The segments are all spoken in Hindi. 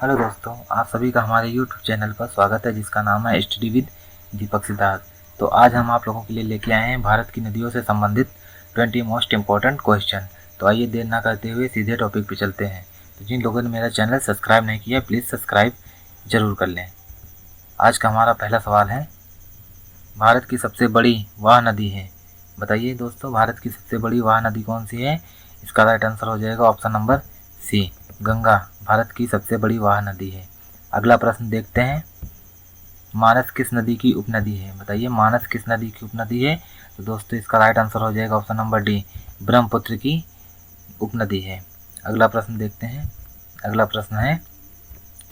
हेलो दोस्तों, आप सभी का हमारे यूट्यूब चैनल पर स्वागत है जिसका नाम है स्टडी विद दीपक सिद्धार्थ। तो आज हम आप लोगों के लिए लेके आए हैं भारत की नदियों से संबंधित 20 मोस्ट इम्पोर्टेंट क्वेश्चन। तो आइए देर ना करते हुए सीधे टॉपिक पे चलते हैं। तो जिन लोगों ने मेरा चैनल सब्सक्राइब नहीं किया प्लीज़ सब्सक्राइब ज़रूर कर लें। आज का हमारा पहला सवाल है, भारत की सबसे बड़ी वह नदी है। बताइए दोस्तों, भारत की सबसे बड़ी वह नदी कौन सी है? इसका राइट आंसर हो जाएगा option number C, Ganga Bharat की सबसे बड़ी वह नदी है। अगला प्रश्न देखते हैं, मानस किस नदी की उपनदी है? बताइए मानस किस नदी की उपनदी है? तो दोस्तों इसका राइट आंसर हो जाएगा ऑप्शन नंबर डी, ब्रह्मपुत्र की उपनदी है। अगला प्रश्न देखते हैं। अगला प्रश्न है,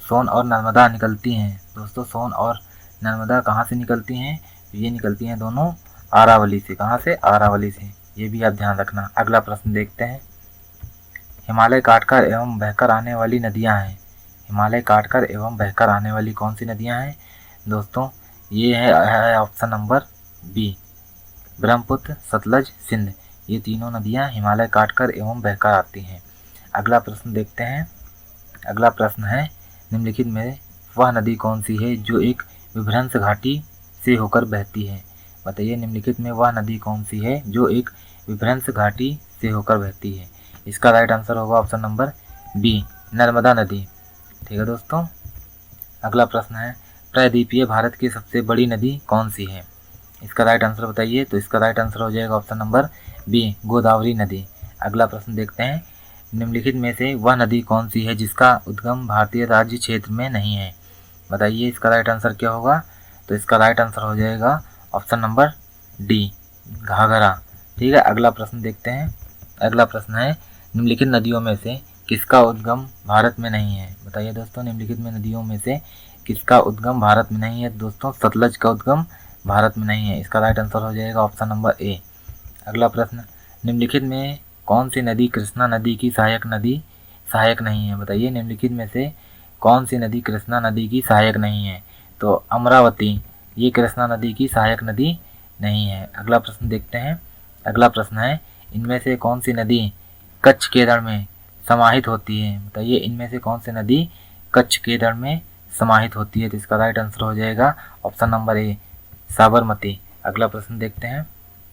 सोन और नर्मदा निकलती हैं। दोस्तों सोन और नर्मदा कहाँ से निकलती हैं? ये निकलती हैं दोनों अरावली से। कहाँ से? अरावली से। ये भी आप ध्यान रखना। अगला प्रश्न देखते हैं, हिमालय काटकर एवं बहकर आने वाली नदियाँ हैं। हिमालय काटकर एवं बहकर आने वाली कौन सी नदियाँ हैं? दोस्तों ये है option number B, Brahmaputra, Sutlej, Sindh. ये तीनों नदियाँ हिमालय काटकर एवं बहकर आती हैं। अगला प्रश्न देखते हैं। अगला प्रश्न है, निम्नलिखित में वह नदी कौन सी है जो एक विभ्रंश घाटी से होकर बहती है? बताइए निम्नलिखित में वह नदी कौन सी है जो एक विभ्रंश घाटी से होकर बहती है? इसका राइट आंसर होगा ऑप्शन नंबर बी, नर्मदा नदी। ठीक है दोस्तों। अगला प्रश्न है, प्रायद्वीपीय भारत की सबसे बड़ी नदी कौन सी है? इसका राइट आंसर बताइए। तो इसका राइट आंसर हो जाएगा ऑप्शन नंबर बी, गोदावरी नदी। अगला प्रश्न देखते हैं, निम्नलिखित में से वह नदी कौन सी है जिसका उद्गम भारतीय राज्य क्षेत्र में नहीं है? बताइए इसका राइट आंसर क्या होगा? तो इसका राइट आंसर हो जाएगा ऑप्शन नंबर डी, घाघरा। ठीक है। अगला प्रश्न देखते हैं। अगला प्रश्न है, निम्नलिखित नदियों में से किसका उद्गम भारत में नहीं है? बताइए दोस्तों, निम्नलिखित में नदियों में से किसका उद्गम भारत में नहीं है? दोस्तों सतलज का उद्गम भारत में नहीं है। इसका राइट आंसर हो जाएगा ऑप्शन नंबर ए। अगला प्रश्न, निम्नलिखित में कौन सी नदी कृष्णा नदी की सहायक नहीं है? बताइए निम्नलिखित में से कौन सी नदी कृष्णा नदी की सहायक नहीं है? तो अमरावती ये कृष्णा नदी की सहायक नदी नहीं है। अगला प्रश्न देखते हैं। अगला प्रश्न है, इनमें से कौन सी नदी कच्छ के रण में समाहित होती है? बताइए इनमें से कौन सी नदी कच्छ के रण में समाहित होती है? तो इसका राइट आंसर हो जाएगा ऑप्शन नंबर ए, साबरमती। अगला प्रश्न देखते हैं।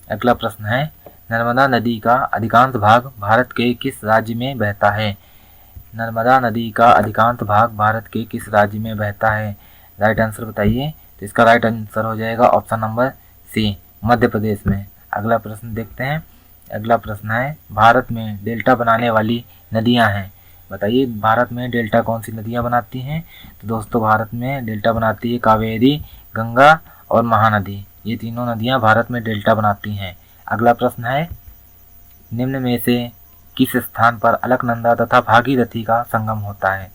अगला प्रश्न है, नर्मदा नदी का अधिकांश भाग भारत के किस राज्य में बहता है? नर्मदा नदी का अधिकांश भाग भारत के किस राज्य में बहता है? राइट आंसर बताइए। तो इसका राइट आंसर हो जाएगा ऑप्शन नंबर सी, मध्य प्रदेश में। अगला प्रश्न देखते हैं। अगला प्रश्न है, भारत में डेल्टा बनाने वाली नदियां हैं। बताइए भारत में डेल्टा कौन सी नदियां बनाती हैं? तो दोस्तों भारत में डेल्टा बनाती है कावेरी, गंगा और महानदी। ये तीनों नदियां भारत में डेल्टा बनाती हैं। अगला प्रश्न है, निम्न में से किस स्थान पर अलकनंदा तथा भागीरथी का संगम होता है?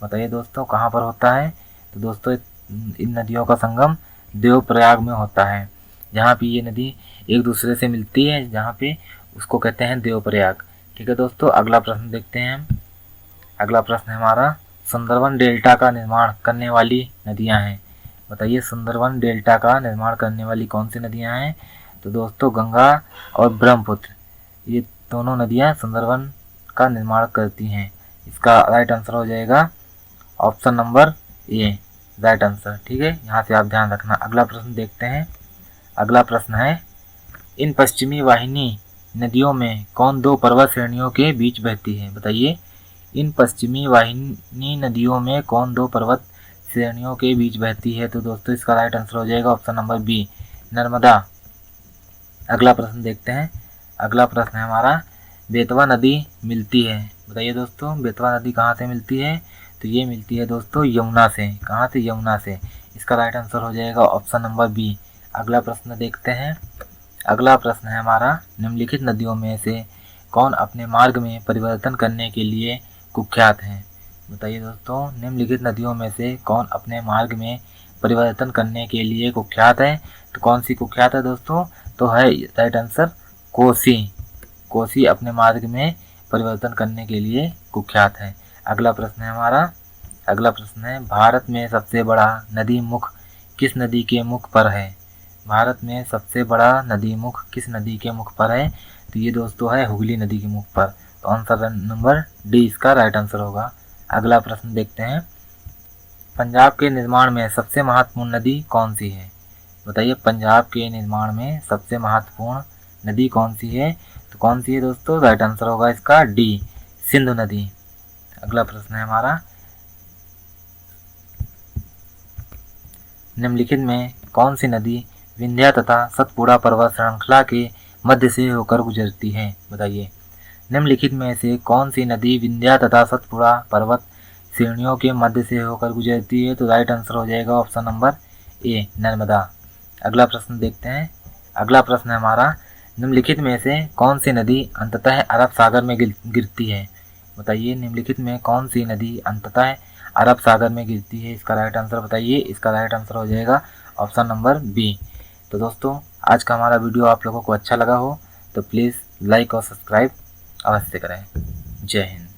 बताइए दोस्तों कहाँ पर होता है? तो दोस्तों इन नदियों का संगम देवप्रयाग में होता है। जहाँ पे ये नदी एक दूसरे से मिलती है, जहाँ पे उसको कहते हैं देवप्रयाग। ठीक है दोस्तों। अगला प्रश्न देखते हैं हम। अगला प्रश्न है हमारा, सुंदरवन डेल्टा का निर्माण करने वाली नदियाँ हैं। बताइए सुंदरवन डेल्टा का निर्माण करने वाली कौन सी नदियाँ हैं? तो दोस्तों गंगा और ब्रह्मपुत्र ये दोनों नदियाँ सुंदरवन का निर्माण करती हैं। इसका राइट आंसर हो जाएगा option number A, right answer. ठीक है, यहाँ से आप ध्यान रखना। अगला प्रश्न देखते हैं। अगला प्रश्न है, इन पश्चिमी वाहिनी नदियों में कौन दो पर्वत श्रेणियों के बीच बहती है? बताइए इन पश्चिमी वाहिनी नदियों में कौन दो पर्वत श्रेणियों के बीच बहती है? तो दोस्तों इसका राइट आंसर हो जाएगा ऑप्शन नंबर बी, नर्मदा। अगला प्रश्न देखते हैं। अगला प्रश्न है हमारा, बेतवा नदी मिलती है। बताइए दोस्तों बेतवा नदी कहाँ से मिलती है? तो ये मिलती है दोस्तों यमुना से। कहाँ से? यमुना से। इसका राइट आंसर हो जाएगा ऑप्शन नंबर बी। अगला प्रश्न देखते हैं। अगला प्रश्न है हमारा, निम्नलिखित नदियों में से कौन अपने मार्ग में परिवर्तन करने के लिए कुख्यात है? बताइए दोस्तों निम्नलिखित नदियों में से कौन अपने मार्ग में परिवर्तन करने के लिए कुख्यात है? तो कौन सी कुख्यात है दोस्तों? तो है राइट आंसर कोसी। कोसी अपने मार्ग में परिवर्तन करने के लिए कुख्यात है। अगला प्रश्न है हमारा। अगला प्रश्न है, भारत में सबसे बड़ा नदी मुख किस नदी के मुख पर है? भारत में सबसे बड़ा नदी मुख किस नदी के मुख पर है? तो ये दोस्तों है हुगली नदी के मुख पर। तो आंसर नंबर डी इसका राइट आंसर होगा। अगला प्रश्न देखते हैं। पंजाब के निर्माण में सबसे महत्वपूर्ण नदी कौन सी है? बताइए, पंजाब के निर्माण में सबसे महत्वपूर्ण नदी कौन सी है? तो कौन सी है दोस्तों? राइट आंसर होगा इसका डी, सिंधु नदी। अगला प्रश्न है हमारा, निम्नलिखित में कौन सी नदी विंध्या तथा सतपुड़ा पर्वत श्रृंखला के मध्य से होकर गुजरती है? बताइए, निम्नलिखित में से कौन सी नदी विंध्या तथा सतपुड़ा पर्वत श्रेणियों के मध्य से होकर गुजरती है? तो राइट आंसर हो जाएगा ऑप्शन नंबर ए, नर्मदा। अगला प्रश्न देखते हैं। अगला प्रश्न है हमारा, निम्नलिखित में से कौन सी नदी अंततः अरब सागर में गिरती है? बताइए, निम्नलिखित में कौन सी नदी अंततः अरब सागर में गिरती है? इसका राइट आंसर बताइए। इसका राइट आंसर हो जाएगा ऑप्शन नंबर बी। तो दोस्तों, आज का हमारा वीडियो आप लोगों को अच्छा लगा हो तो प्लीज़ लाइक और सब्सक्राइब अवश्य करें। जय हिंद।